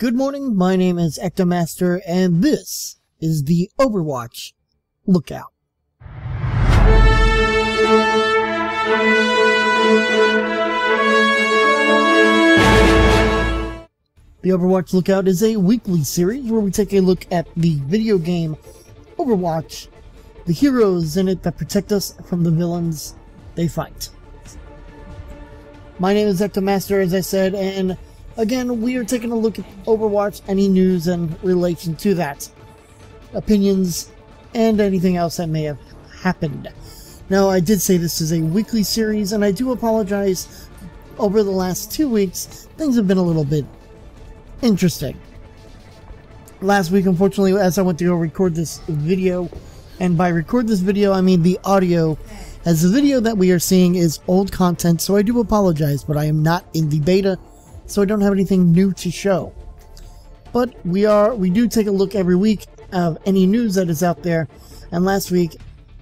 Good morning, my name is EctoMaster, and this is the Overwatch Lookout. The Overwatch Lookout is a weekly series where we take a look at the video game Overwatch, the heroes in it that protect us from the villains they fight. My name is EctoMaster, as I said, and again, we are taking a look at Overwatch, any news in relation to that, opinions, and anything else that may have happened. Now, I did say this is a weekly series, and I do apologize. Over the last 2 weeks, things have been a little bit interesting. Last week, unfortunately, as I went to go record this video, and by record this video, I mean the audio, as the video that we are seeing is old content, so I do apologize, but I am not in the beta, so I don't have anything new to show. But we do take a look every week of any news that is out there, and last week,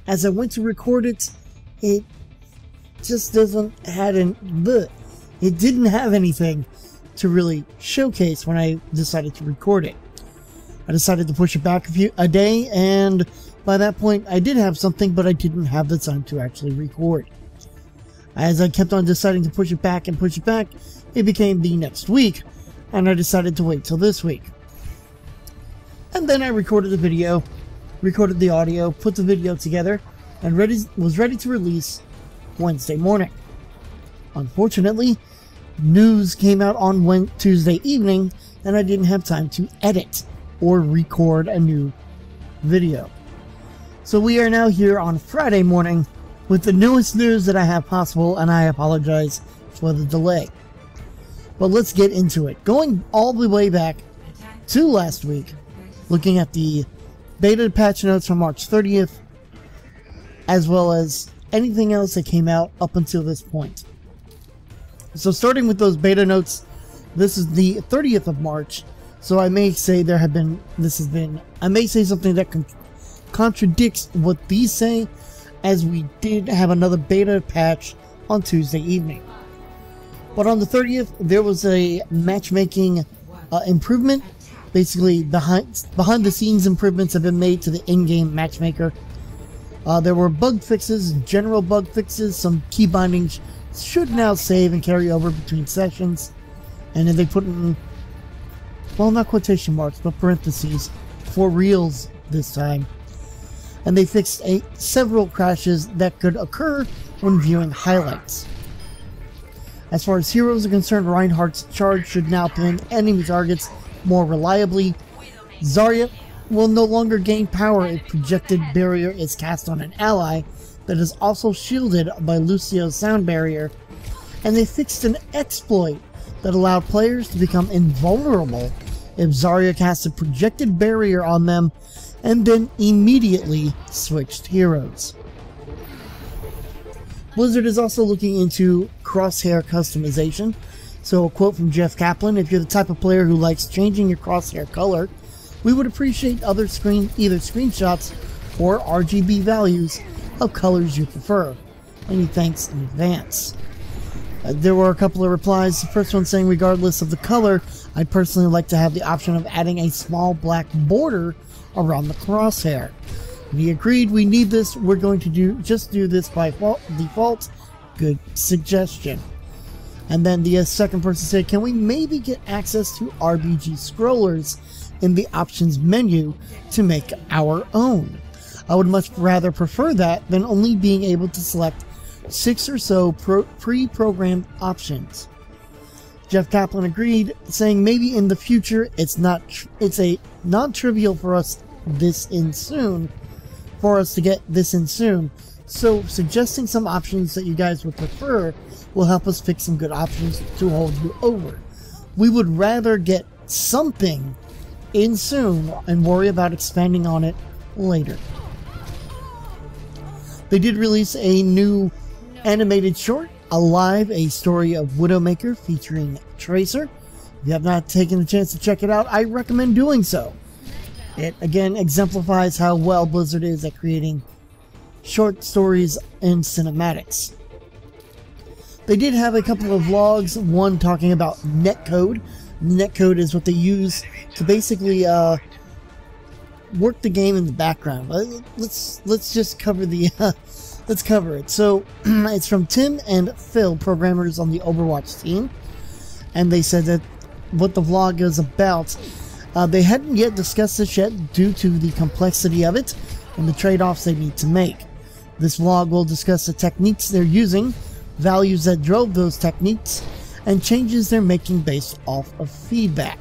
as I went to record it, it just didn't have anything to really showcase when I decided to record it. I decided to push it back a day, and by that point I did have something, but I didn't have the time to actually record. As I kept on deciding to push it back and push it back, it became the next week, and I decided to wait till this week. And then I recorded the video, recorded the audio, put the video together, and was ready to release Wednesday morning. Unfortunately, news came out on Tuesday evening, and I didn't have time to edit or record a new video. So we are now here on Friday morning with the newest news that I have possible, and I apologize for the delay. But let's get into it. Going all the way back to last week, looking at the beta patch notes from March 30th, as well as anything else that came out up until this point. So starting with those beta notes, this is the 30th of March, so I may say I may say something that contradicts what these say, as we did have another beta patch on Tuesday evening. But on the 30th, there was a matchmaking improvement. Basically, behind the scenes improvements have been made to the in-game matchmaker. There were bug fixes, general bug fixes, some key bindings should now save and carry over between sessions. And then they put in, well, not quotation marks, but parentheses, for reals this time. And they fixed several crashes that could occur when viewing highlights. As far as heroes are concerned, Reinhardt's charge should now pin enemy targets more reliably. Zarya will no longer gain power if projected barrier is cast on an ally that is also shielded by Lucio's sound barrier. And they fixed an exploit that allowed players to become invulnerable if Zarya cast a projected barrier on them and then immediately switched heroes. Blizzard is also looking into crosshair customization. So a quote from Jeff Kaplan: "If you're the type of player who likes changing your crosshair color, we would appreciate either screenshots or RGB values of colors you prefer. Many thanks in advance." There were a couple of replies. The first one saying, "Regardless of the color, I'd personally like to have the option of adding a small black border around the crosshair. We agreed, we need this, we're going to do this by default. Good suggestion." And then the second person said, "Can we maybe get access to RBG scrollers in the options menu to make our own? I would much rather prefer that than only being able to select 6 or so pre-programmed options." Jeff Kaplan agreed, saying maybe in the future it's a non-trivial for us to get this in soon, so suggesting some options that you guys would prefer will help us pick some good options to hold you over. We would rather get something in soon and worry about expanding on it later. They did release a new animated short, Alive, a story of Widowmaker featuring Tracer. If you have not taken the chance to check it out, I recommend doing so. It again exemplifies how well Blizzard is at creating short stories and cinematics. They did have a couple of vlogs, one talking about netcode, Netcode is what they use to basically work the game in the background. Let's just cover the let's cover it. So it's from Tim and Phil, programmers on the Overwatch team, and they said that what the vlog is about. They hadn't yet discussed this yet due to the complexity of it and the trade-offs they need to make. This vlog will discuss the techniques they're using, values that drove those techniques, and changes they're making based off of feedback.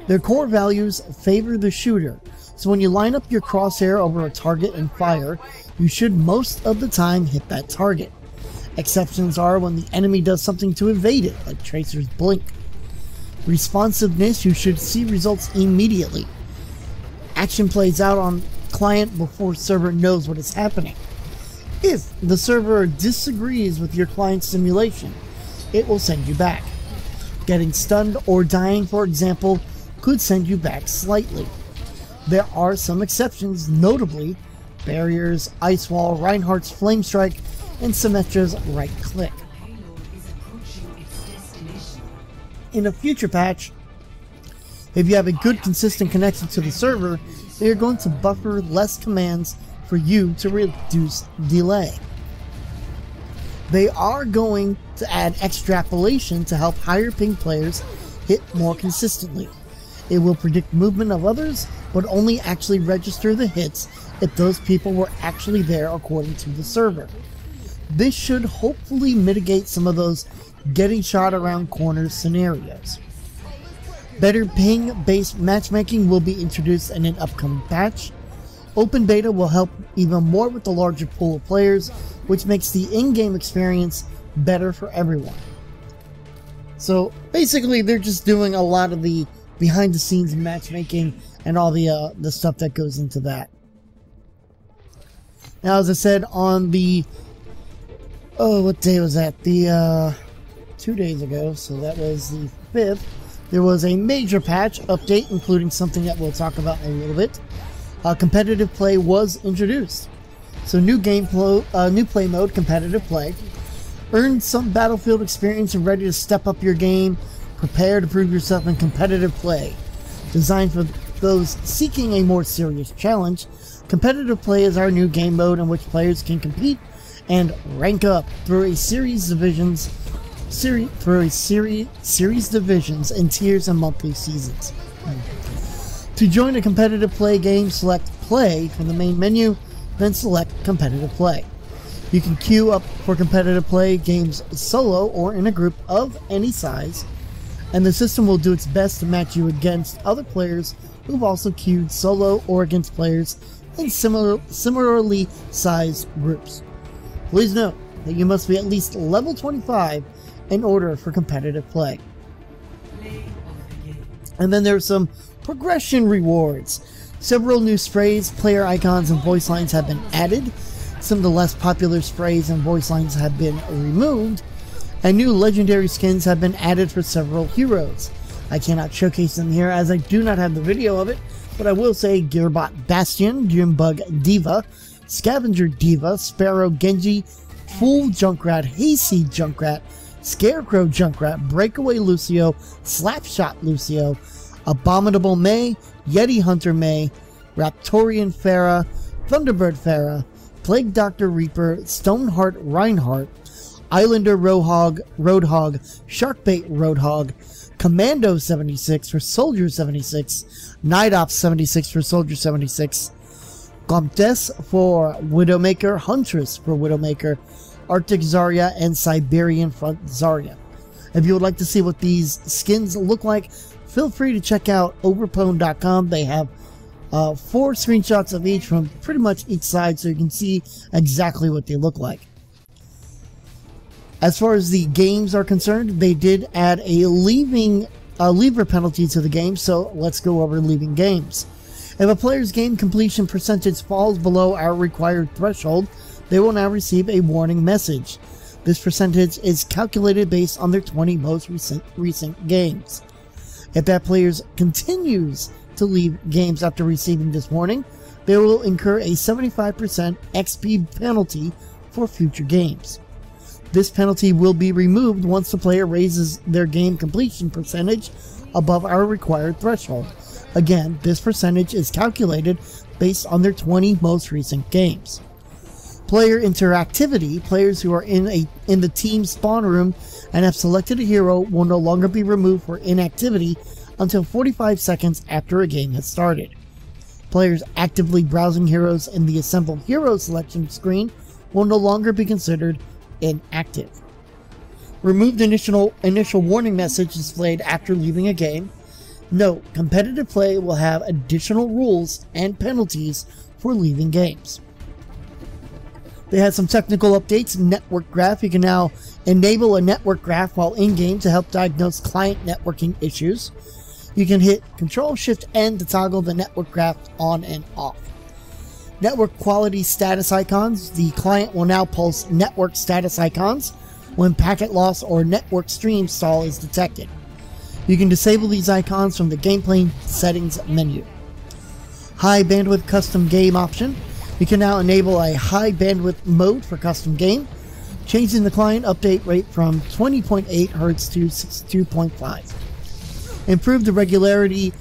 Their core values favor the shooter, so when you line up your crosshair over a target and fire, you should most of the time hit that target. Exceptions are when the enemy does something to evade it, like Tracer's blink. Responsiveness, you should see results immediately. Action plays out on client before server knows what is happening. If the server disagrees with your client's simulation, it will send you back. Getting stunned or dying, for example, could send you back slightly. There are some exceptions, notably Barriers, Ice Wall, Reinhardt's Flame Strike, and Symmetra's right click. In a future patch, if you have a good consistent connection to the server, they are going to buffer less commands for you to reduce delay. They are going to add extrapolation to help higher ping players hit more consistently. It will predict movement of others, but only actually register the hits if those people were actually there according to the server. This should hopefully mitigate some of those getting shot around corners scenarios. Better ping-based matchmaking will be introduced in an upcoming patch. Open beta will help even more with the larger pool of players, which makes the in-game experience better for everyone. So basically they're just doing a lot of the behind-the-scenes matchmaking and all the stuff that goes into that. Now, as I said, on the what day was that? The 2 days ago, so that was the 5th. There was a major patch update, including something that we'll talk about in a little bit. Competitive play was introduced. So new play mode, competitive play. Earn some Battlefield experience and ready to step up your game. Prepare to prove yourself in competitive play. Designed for those seeking a more serious challenge, competitive play is our new game mode in which players can compete and rank up through a series divisions and tiers and monthly seasons. To join a competitive play game, select Play from the main menu, then select Competitive Play. You can queue up for competitive play games solo or in a group of any size, and the system will do its best to match you against other players who've also queued solo or against players in similarly sized groups. Please note that you must be at least level 25 in order for competitive play. And then there's some progression rewards. Several new sprays, player icons, and voice lines have been added. Some of the less popular sprays and voice lines have been removed, and new legendary skins have been added for several heroes. I cannot showcase them here as I do not have the video of it, but I will say Gearbot Bastion, Junebug Diva, Scavenger Diva, Sparrow Genji, Fool Junkrat, Hayseed Junkrat, Scarecrow Junkrat, Breakaway Lucio, Slapshot Lucio, Abominable May, Yeti Hunter May, Raptorian Pharah, Thunderbird Pharah, Plague Doctor Reaper, Stoneheart Reinhardt, Islander Roadhog, Sharkbait Roadhog, Commando 76 for Soldier 76, Night Ops 76 for Soldier 76, Comtesse for Widowmaker, Huntress for Widowmaker, Arctic Zarya, and Siberian Front Zarya. If you would like to see what these skins look like, feel free to check out overpwn.com. They have 4 screenshots of each from pretty much each side, so you can see exactly what they look like. As far as the games are concerned, they did add a leaver penalty to the game, so let's go over leaving games. If a player's game completion percentage falls below our required threshold, they will now receive a warning message. This percentage is calculated based on their 20 most recent games. If that player continues to leave games after receiving this warning, they will incur a 75% XP penalty for future games. This penalty will be removed once the player raises their game completion percentage above our required threshold. Again, this percentage is calculated based on their 20 most recent games. Player interactivity. Players who are in the team spawn room and have selected a hero will no longer be removed for inactivity until 45 seconds after a game has started. Players actively browsing heroes in the assembled hero selection screen will no longer be considered inactive. Removed initial warning message displayed after leaving a game. Note, competitive play will have additional rules and penalties for leaving games. They had some technical updates. Network graph. You can now enable a network graph while in-game to help diagnose client networking issues. You can hit Control-Shift-N to toggle the network graph on and off. Network quality status icons. The client will now pulse network status icons when packet loss or network stream stall is detected. You can disable these icons from the gameplay settings menu. High bandwidth custom game option. You can now enable a high bandwidth mode for custom game, changing the client update rate from 20.8 Hz to 62.5. Improve the regularity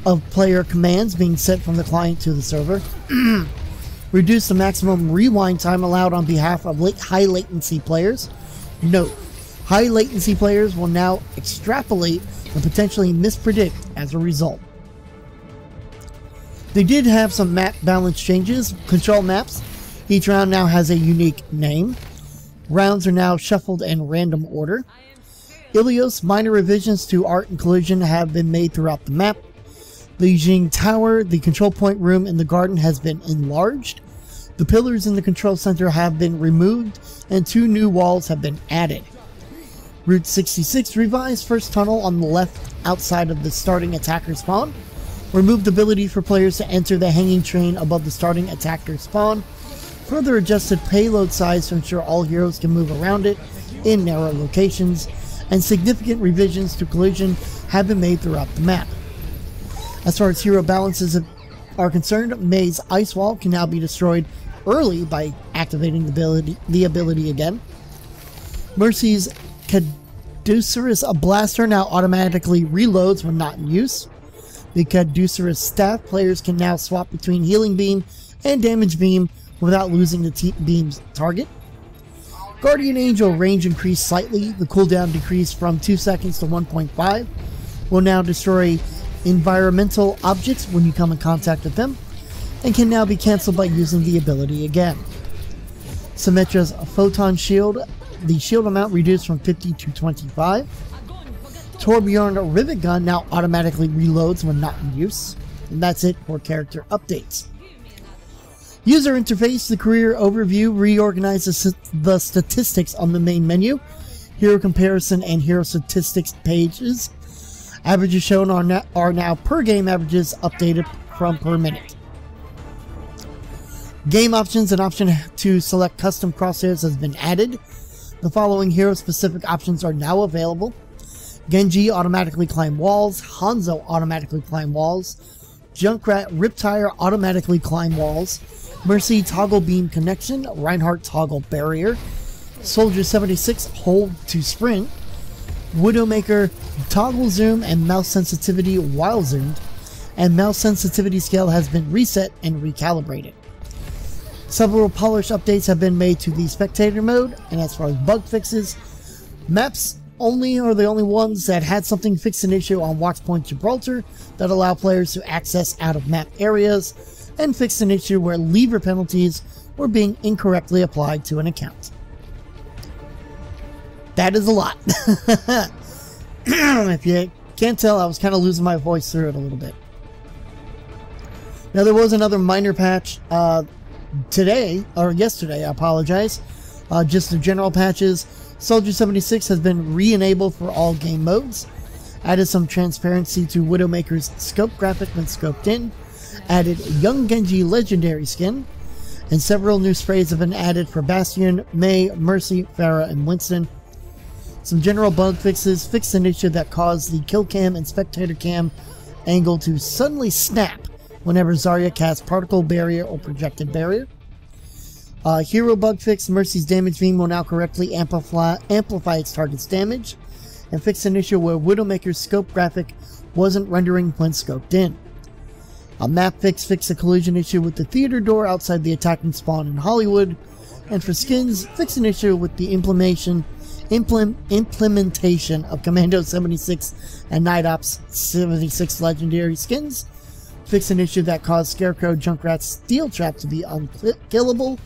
of player commands being sent from the client to the server. Reduce the maximum rewind time allowed on behalf of high latency players. Note, high latency players will now extrapolate and potentially mispredict as a result. They did have some map balance changes. Control maps. Each round now has a unique name. Rounds are now shuffled in random order. Ilios, minor revisions to art and collision have been made throughout the map. The Jing Tower, the control point room in the garden has been enlarged. The pillars in the control center have been removed and 2 new walls have been added. Route 66 revised first tunnel on the left outside of the starting attacker spawn. Removed the ability for players to enter the hanging train above the starting attacker spawn. Further adjusted payload size to ensure all heroes can move around it in narrow locations. And significant revisions to collision have been made throughout the map. As far as hero balances are concerned, May's Ice Wall can now be destroyed early by activating the ability again. Mercy's Caduceus Blaster now automatically reloads when not in use. The Caduceus Staff players can now swap between Healing Beam and Damage Beam without losing the beam's target. Guardian Angel range increased slightly. The cooldown decreased from 2 seconds to 1.5. Will now destroy environmental objects when you come in contact with them, and can now be cancelled by using the ability again. Symmetra's Photon Shield. The shield amount reduced from 50 to 25. Torbjorn Rivet Gun now automatically reloads when not in use. And that's it for character updates. User interface. The career overview reorganizes the statistics on the main menu. Hero comparison and hero statistics pages. Averages shown are now per game averages updated from per minute. Game options. An option to select custom crosshairs has been added. The following hero specific options are now available. Genji automatically climb walls. Hanzo automatically climb walls. Junkrat Riptire automatically climb walls. Mercy toggle beam connection. Reinhardt toggle barrier. Soldier 76 hold to sprint. Widowmaker toggle zoom and mouse sensitivity while zoomed. And mouse sensitivity scale has been reset and recalibrated. Several polish updates have been made to the spectator mode, and as far as bug fixes, maps only are the only ones that had something fix an issue on Watchpoint Gibraltar that allow players to access out of map areas, and fixed an issue where lever penalties were being incorrectly applied to an account. That is a lot. If you can't tell, I was kind of losing my voice through it a little bit. Now, there was another minor patch today, or yesterday, I apologize. Just the general patches. Soldier 76 has been re-enabled for all game modes. Added some transparency to Widowmaker's scope graphic when scoped in. Added Young Genji legendary skin. And several new sprays have been added for Bastion, Mei, Mercy, Pharah, and Winston. Some general bug fixes. Fixed an issue that caused the kill cam and spectator cam angle to suddenly snap whenever Zarya casts particle barrier or projected barrier. Hero bug fix. Mercy's damage beam will now correctly amplify its target's damage. And fix an issue where Widowmaker's scope graphic wasn't rendering when scoped in. A map fix. Fix a collision issue with the theater door outside the attacking spawn in Hollywood. And for skins, fix an issue with the implementation of Commando 76 and Night Ops 76 legendary skins. Fix an issue that caused Scarecrow Junkrat's steel trap to be unkillable.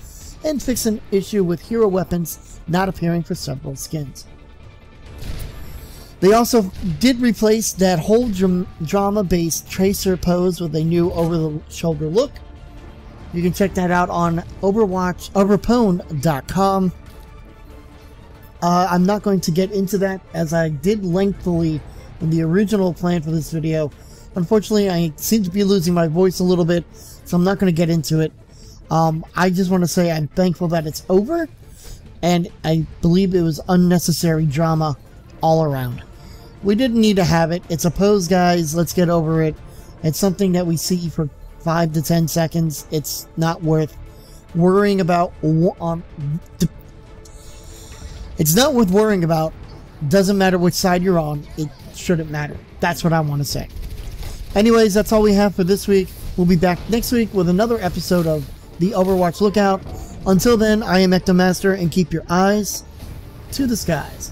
And fix an issue with hero weapons not appearing for several skins. They also did replace that whole drama-based tracer pose with a new over-the-shoulder look. You can check that out on overpone.com. I'm not going to get into that, as I did lengthily in the original plan for this video. Unfortunately, I seem to be losing my voice a little bit, so I'm not going to get into it. I just want to say I'm thankful that it's over, and I believe it was unnecessary drama all around. We didn't need to have it. It's a pose, guys. Let's get over it. It's something that we see for 5 to 10 seconds. It's not worth worrying about. It's not worth worrying about. Doesn't matter which side you're on. It shouldn't matter. That's what I want to say. Anyways, that's all we have for this week. We'll be back next week with another episode of the Overwatch Lookout. Until then, I am EctoMaster, and keep your eyes to the skies.